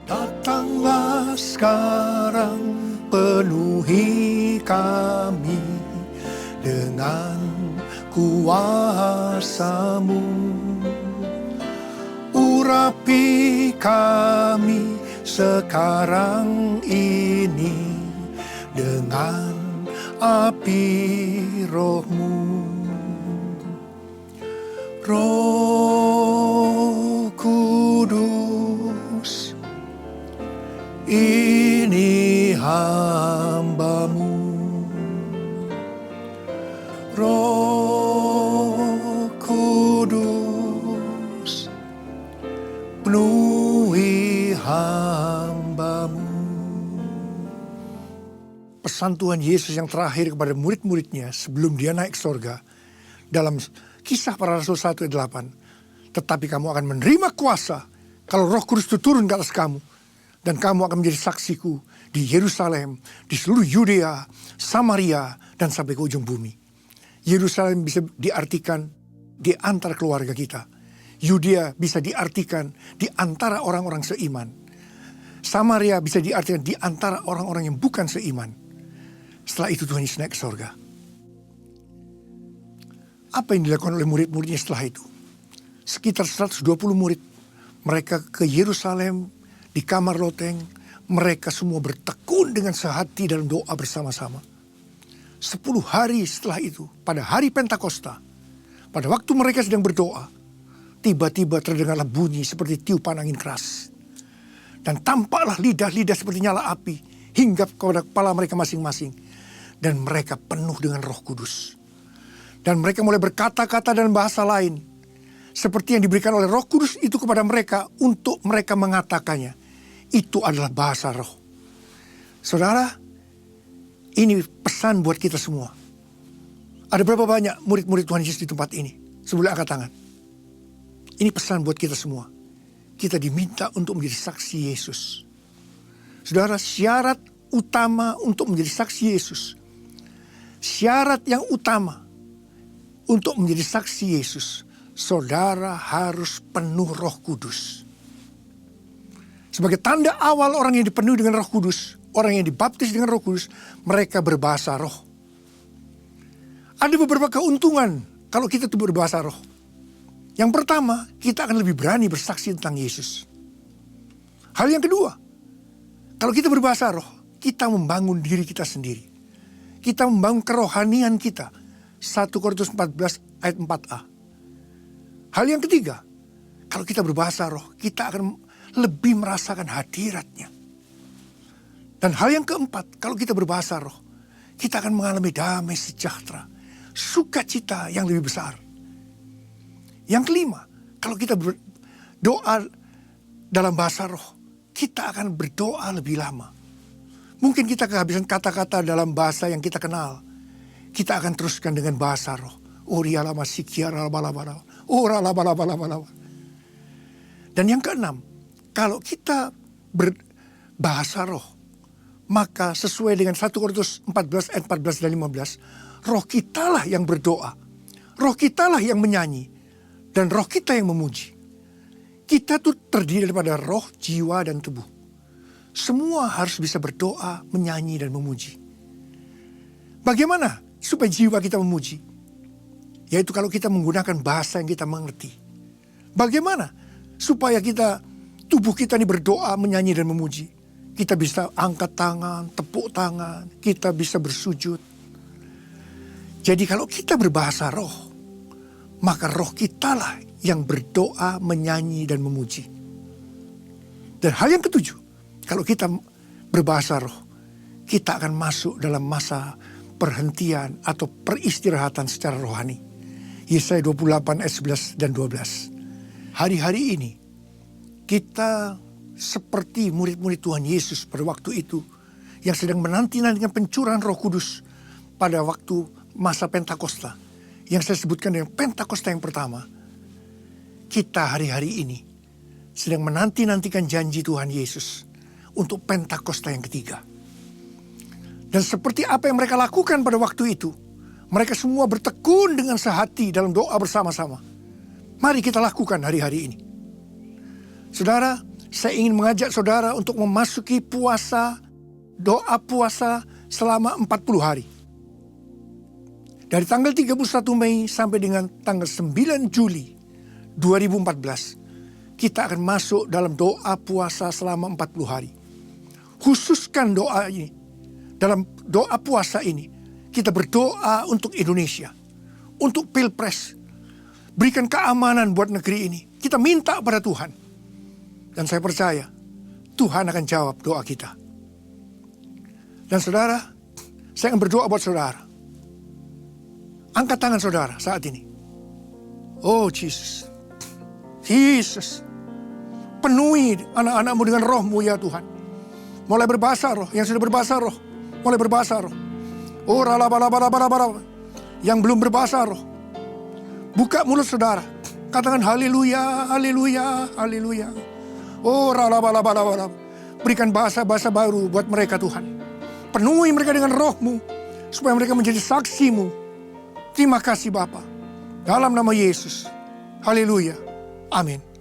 Datanglah sekarang, penuhi kami dengan kuasa-Mu. Urapi kami sekarang ini dengan api Roh-Mu. Roh Kudus, ini hamba-Mu. Roh Kudus, penuhi hamba-Mu. Pesan Tuhan Yesus yang terakhir kepada murid-muridnya sebelum dia naik surga dalam Kisah Para Rasul 1 ayat 8. Tetapi kamu akan menerima kuasa kalau Roh Kudus itu turun ke atas kamu. Dan kamu akan menjadi saksiku di Yerusalem, di seluruh Yudea, Samaria, dan sampai ke ujung bumi. Yerusalem bisa diartikan di antara keluarga kita. Yudea bisa diartikan di antara orang-orang seiman. Samaria bisa diartikan di antara orang-orang yang bukan seiman. Setelah itu Tuhan Yesus naik ke surga. Apa yang dilakukan oleh murid-muridnya setelah itu? Sekitar 120 murid. Mereka ke Yerusalem, di kamar loteng. Mereka semua bertekun dengan sehati dalam doa bersama-sama. 10 hari setelah itu, pada hari Pentakosta, pada waktu mereka sedang berdoa, tiba-tiba terdengarlah bunyi seperti tiupan angin keras. Dan tampaklah lidah-lidah seperti nyala api, hinggap kepada kepala mereka masing-masing. Dan mereka penuh dengan Roh Kudus. Dan mereka mulai berkata-kata dalam bahasa lain. Seperti yang diberikan oleh Roh Kudus itu kepada mereka untuk mereka mengatakannya. Itu adalah bahasa roh. Saudara, ini pesan buat kita semua. Ada berapa banyak murid-murid Tuhan Yesus di tempat ini? Sebelum angkat tangan. Ini pesan buat kita semua. Kita diminta untuk menjadi saksi Yesus. Saudara, syarat utama untuk menjadi saksi Yesus. Syarat yang utama untuk menjadi saksi Yesus, saudara harus penuh Roh Kudus. Sebagai tanda awal orang yang dipenuhi dengan Roh Kudus, orang yang dibaptis dengan Roh Kudus, mereka berbahasa roh. Ada beberapa keuntungan kalau kita itu berbahasa roh. Yang pertama, kita akan lebih berani bersaksi tentang Yesus. Hal yang kedua, kalau kita berbahasa roh, kita membangun diri kita sendiri. Kita membangun kerohanian kita. 1 Korintus 14 ayat 4a. Hal yang ketiga, kalau kita berbahasa roh, kita akan lebih merasakan hadiratnya. Dan hal yang keempat, kalau kita berbahasa roh, kita akan mengalami damai sejahtera, sukacita yang lebih besar. Yang kelima, kalau kita berdoa dalam bahasa roh, kita akan berdoa lebih lama. Mungkin kita kehabisan kata-kata dalam bahasa yang kita kenal. Kita akan teruskan dengan bahasa roh. Dan yang keenam, kalau kita berbahasa roh, maka sesuai dengan 1 Korintus 14 ayat 14 dan 15, roh kitalah yang berdoa. Roh kitalah yang menyanyi. Dan roh kita yang memuji. Kita tuh terdiri daripada roh, jiwa, dan tubuh. Semua harus bisa berdoa, menyanyi, dan memuji. Bagaimana supaya jiwa kita memuji? Yaitu kalau kita menggunakan bahasa yang kita mengerti. Bagaimana supaya tubuh kita ini berdoa, menyanyi, dan memuji? Kita bisa angkat tangan, tepuk tangan, kita bisa bersujud. Jadi kalau kita berbahasa roh, maka roh kitalah yang berdoa, menyanyi, dan memuji. Dan hal yang ketujuh, kalau kita berbahasa roh, kita akan masuk dalam masa perhentian atau peristirahatan secara rohani. Yesaya 28 ayat 11 dan 12. Hari-hari ini, kita seperti murid-murid Tuhan Yesus pada waktu itu, yang sedang menanti-nantikan pencurahan Roh Kudus pada waktu masa Pentakosta, yang saya sebutkan dengan Pentakosta yang pertama. Kita hari-hari ini sedang menanti-nantikan janji Tuhan Yesus untuk Pentakosta yang ketiga. Dan seperti apa yang mereka lakukan pada waktu itu, mereka semua bertekun dengan sehati dalam doa bersama-sama. Mari kita lakukan hari-hari ini. Saudara, saya ingin mengajak saudara untuk memasuki puasa, doa puasa selama 40 hari. Dari tanggal 31 Mei sampai dengan tanggal 9 Juli 2014, kita akan masuk dalam doa puasa selama 40 hari. Khususkan doa ini. Dalam doa puasa ini, kita berdoa untuk Indonesia, untuk Pilpres. Berikan keamanan buat negeri ini. Kita minta pada Tuhan. Dan saya percaya, Tuhan akan jawab doa kita. Dan saudara, saya akan berdoa buat saudara. Angkat tangan saudara saat ini. Oh Jesus. Yesus. Penuhi anak-anakmu dengan roh-Mu ya Tuhan. Mulai berbahasa roh. Yang sudah berbahasa roh. Mulai berbahasa roh. Oh rala-bala-bala-bala-bala. Yang belum berbahasa roh. Buka mulut saudara. Katakan haleluya, haleluya, haleluya. Oh rala-bala-bala-bala. Berikan bahasa-bahasa baru buat mereka Tuhan. Penuhi mereka dengan roh-Mu. Supaya mereka menjadi saksi-Mu. Terima kasih Bapa. Dalam nama Yesus. Haleluya. Amin.